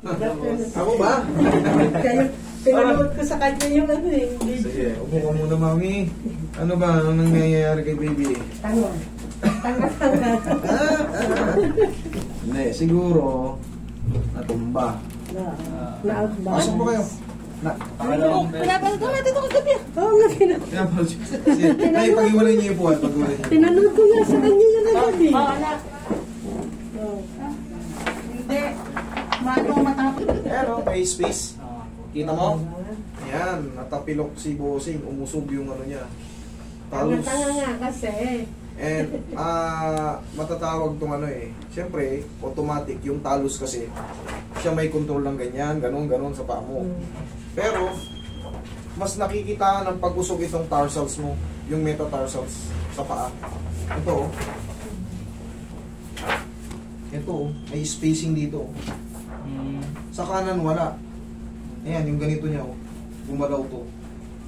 Ako ba? Kaya pinanood ko sa kanya yung ano eh. Sige, upo ka muna, mami. Ano ba? Anong nangyayari kay baby? Tanga. Tanga. Hindi, siguro natumba. Na-outbound. Pasok po kayo. Pinapanood ko natin ito kagabi. Oo nga, Pinapanood siya. Ay, pag-iwalay niyo yung buwan. Pag-iwalay niyo. pinanood ko nga sa kanya yung kagabi. Oo, anak. Hindi. Maano matapos. Ayan o, may space. Kita mo? Ayan, natapilok si Bossing. Umusog yung ano niya. Talus. Tanga nga kasi. And, matatawag tong ano eh. Siyempre, automatic, yung talus kasi, siya may control ng ganyan, ganun sa paa mo. Pero, mas nakikita ng pag-usog itong tarsals mo, yung metatarsals sa paa. Ito, may spacing dito. Sa kanan, wala. Ayan, yung ganito niya, gumalaw to.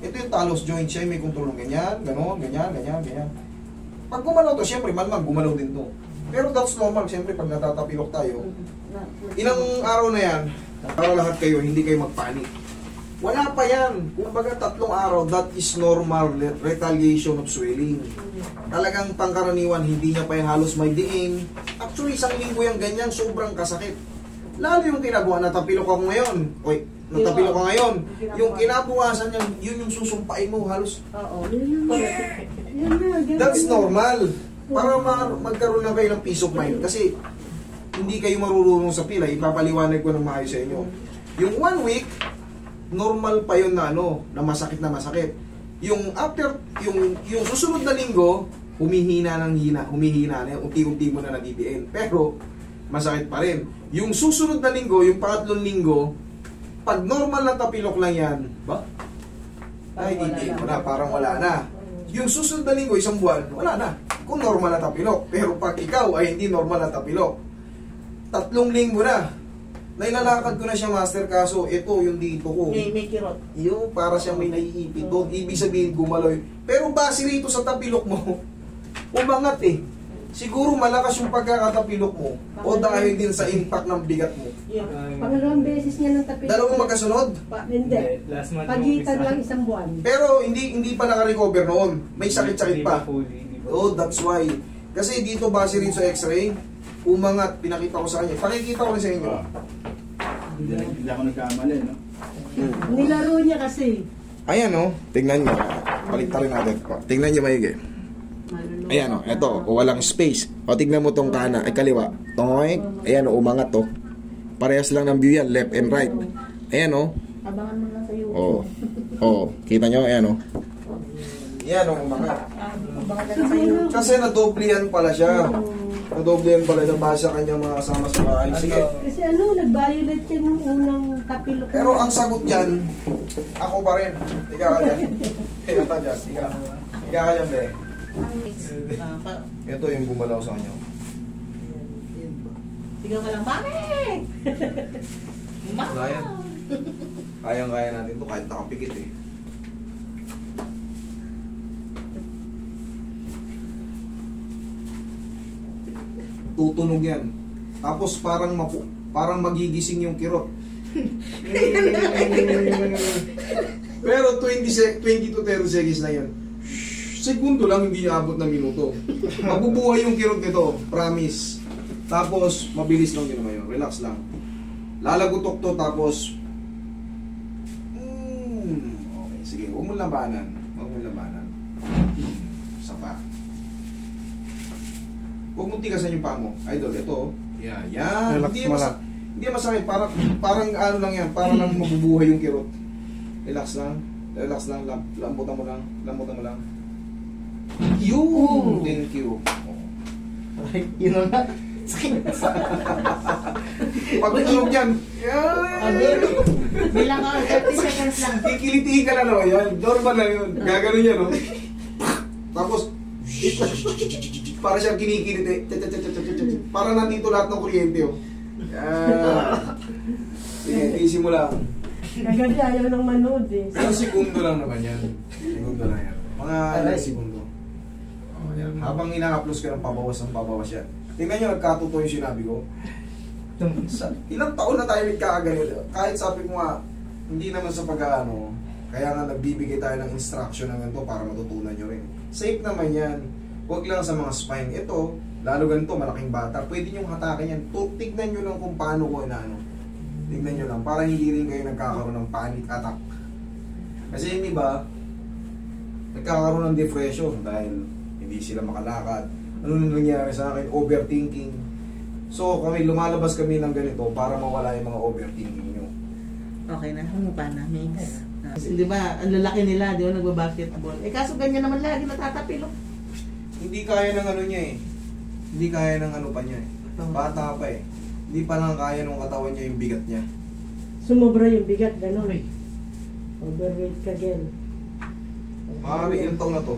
Ito yung talus joint, siya may control ng ganyan, ganyan. Pag gumalaw to, siyempre, malamang gumalaw din to. Pero that's normal, siyempre, pag natatapilok tayo, ilang araw na yan, para lahat kayo, hindi kayo magpanik. Wala pa yan. Kumbaga 3 araw, that is normal retaliation of swelling. Talagang pangkaraniwan, hindi niya pa yan halos may diin. Actually, 1 linggo yung ganyan, sobrang kasakit. Lalo yung kinagawa, natapilok ako ngayon. Natapilok ka ngayon. Yung kinabukasan niya, yun yung susumpain mo, halos. Oo. That's normal. Para magkaroon na kayo ng peace of mind. Kasi hindi kayo marurunong sa pila. Ipapaliwanag ko ng maayos sa inyo. Yung 1 week, normal pa yun na na masakit na masakit. Yung after, yung susunod na linggo, humihina na, unti-unti mo na nadidiin. Pero, masakit pa rin. Yung susunod na linggo, yung 3 linggo, pag normal na tapilok lang yan, ay didiin mo na, parang wala na. Yung susunod na linggo, 1 buwan, wala na. Kung normal na tapilok. Pero pag ikaw ay hindi normal na tapilok, 3 linggo na. Nailalakad ko na siya, master, kaso ito yung dito ko. May kirot. Yung para siya may naiipit doon. Ibig sabihin gumaloy. Pero base rito sa tapilok mo, umangat eh. Siguro malakas yung pagkakatapilok mo o dahil din sa impact ng bigat mo. Pangalawang beses niya ng tapilok. Dalawang magkasunod? Hindi. Pagitan lang 1 buwan. Pero hindi pa naka-recover noon. May sakit-sakit pa. Oh, that's why. Kasi dito base rin sa x-ray, umangat, pinakita ko sa kanya. Pakikita ko rin sa inyo. Hindi ako nagkamali, no? Nilaro niya kasi. Ayan o, tingnan nyo. Palikta rin natin. Tingnan nyo maigi. Ayan o, eto, walang space. O, tingnan mo tong kana, ay kaliwa. Toink. Ayan o, umangat to. Parehas lang ng view yan, left and right. Ayan o. Abangan mo lang sa iyo. Oo, kita nyo, ayan o. Ayan o, umangat. Kasi nadoblihan pala siya. Nadoblihan pala siya base sa kanyang mga kasama sa bahay. Sige. Kasi nag-violet siya nung unang tapilok. Pero ang sagot dyan, ako pa rin. Ika ka dyan. Ika ka dyan. Ika ka dyan, be. Ito yung gumalaw sa kanya. Sigaw ka lang, bakit? Kaya. Kayang-kaya natin ito kahit nakapikit eh. Tutunog yan. Tapos parang magigising yung kirot. Pero 20 to 30 seconds na yan. Segundo lang, hindi abot na minuto. Mabubuhay yung kirot nito, promise. Tapos mabilis lang din naman yun. Relax lang. Lalagutok to tapos okay, sige, huwag mo labanan. Sapa. Huwag mong tigasan yung paa mo. Idol, ito. Yan. Hindi masakit. Parang ano lang yan. Parang lang mabubuhay yung kirot. Relax lang. Lambutan mo lang. Yun! Thank you. Yun na nga. Pag tunog yan. Yan! Bilang ka, 30 seconds lang. Kikilitiin ka na no. Yan. Normal lang yun. Gaganon yan no. Tapos, para siyang kinikilit eh. Para nandito lahat ng kuryente oh. Sige, tiisin mo lang. Kagabi ayaw nang manood eh. Pero segundo lang naman yan. Segundo lang yan. Mga ilang segundo. Yan. Habang ina-upload ka ng pabawas yan. Tingnan nyo, nagkatuto yung sinabi ko. Ilang taon na tayo nagkakaganito. Kahit sabi ko nga, hindi naman sa pag-ano, kaya nga nagbibigay tayo ng instruction ng ganito para matutunan nyo rin. Safe naman yan. Huwag lang sa mga spine. Ito, lalo ganito, malaking bata. Pwede nyong hatakin yan. Tignan nyo lang kung paano ko inaano. Tignan nyo lang. Para hindi rin kayo nagkakaroon ng panic attack. Kasi yung iba, nagkakaroon ng depression dahil hindi sila makalakad. Ano nang nangyari sa akin? Overthinking. So, lumalabas kami ng ganito para mawala yung mga overthinking nyo. Okay na, humupa na, mix. Di ba, ang lalaki nila, di ba, nagbabasketball. Eh, kaso ganyan naman lagi natatapilo. Hindi kaya ng ano niya eh. Hindi kaya ng ano pa niya eh. Bata pa eh. Hindi pa lang kaya ng katawan niya yung bigat niya. Sumobra yung bigat, gano'n. Overweight ka, Gel. Maaari, ilang taon na to?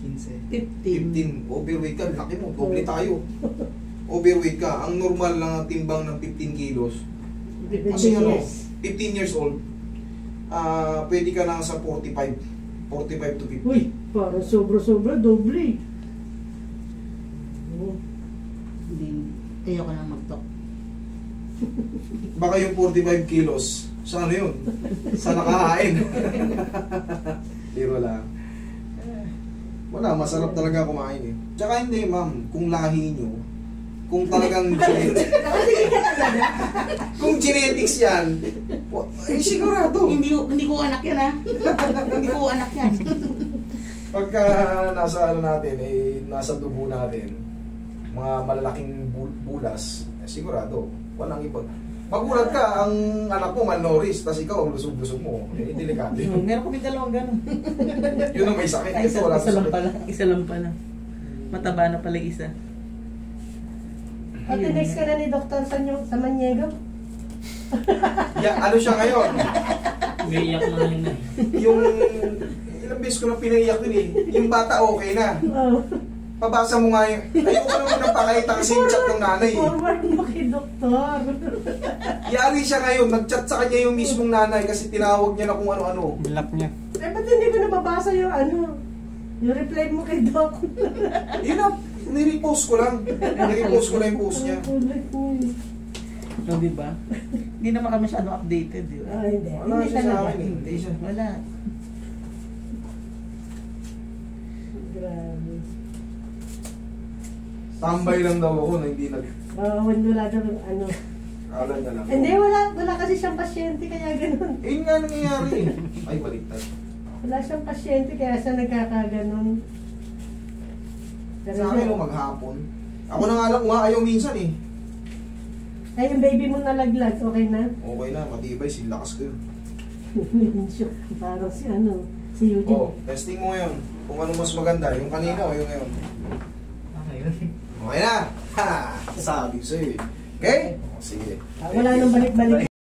15. 15. Overweight ka, laki mo, doble tayo. Overweight ka. Ang normal lang ang timbang ng 15 kilos. Kasi ano, 15 years old, pwede ka na sa 45 to 50. Uy, parang sobra-sobra, doble. Hindi, ayoko nang mag-talk. Baka yung 45 kilos, sa ano yun? Sa nakahain. Biro lang. Wala, masarap talaga kumain eh. Tsaka hindi ma'am, kung lahi nyo, kung talagang kung genetics yan, eh sigurado. Hindi ko anak yan, ha? Hindi ko anak yan. Pagka nasa ano natin, eh, nasa dugo natin, mga malalaking bulas, eh, sigurado, walang iba. Magulat ka, ang anak mo malnourished, tapos ikaw ang lusog-lusog mo, eh, delikado yun. Meron kami dalawang gano'n. Yun ang may sakit. Ay, Ito, wala isa lang sakit. pala. Isa lang pala. Mataba na pala isa. Ate, next ka na ni Dr. sa Maniego? Yeah, ano siya ngayon? Umiiyak na yun eh. Yung ilang beses ko na pinaiyak din eh. Yung bata okay na. Oo. Pabasa mo nga yung... Ayoko naman ng pakita kasi yung chat ng nanay eh. Forward mo kay Doktor. Yari siya ngayon, nag-chat sa kanya yung mismong nanay kasi tinawag niya na kung ano-ano. Block niya. Eh, ba't hindi ko nababasa yung ano? Yung reply mo kay Doc. Yun na, nirepost ko lang. Nirepost ko lang yung post niya. Ulit mo eh. No, di ba? Hindi naman kami masyadong updated, di ba? Ah, hindi. Wala Hindi siya sa talaga. akin eh. Hindi siya. Wala. Grabe. Tambay lang daw ako na hindi nag... Wala daw ano. Kala niya lang. Hindi, wala kasi siyang pasyente kaya ganun. Eh, yun nga nangyayari eh. Ay, baliktad. Wala siyang pasyente kaya siya nagkakaganon. Sa akin, oh, maghapon. Ako na nga lang, ayaw minsan eh. Ay, yung baby mo nalaglag, okay na? Okay na, matibay, silakas ko yun. Parang si ano, si Eugene. Oh, testing mo ngayon. Kung ano mas maganda, yung kanina o yung ngayon. Okay na! Ha! Sabi ko sa'yo eh. Okay? Sige. Wala nang balik-balik.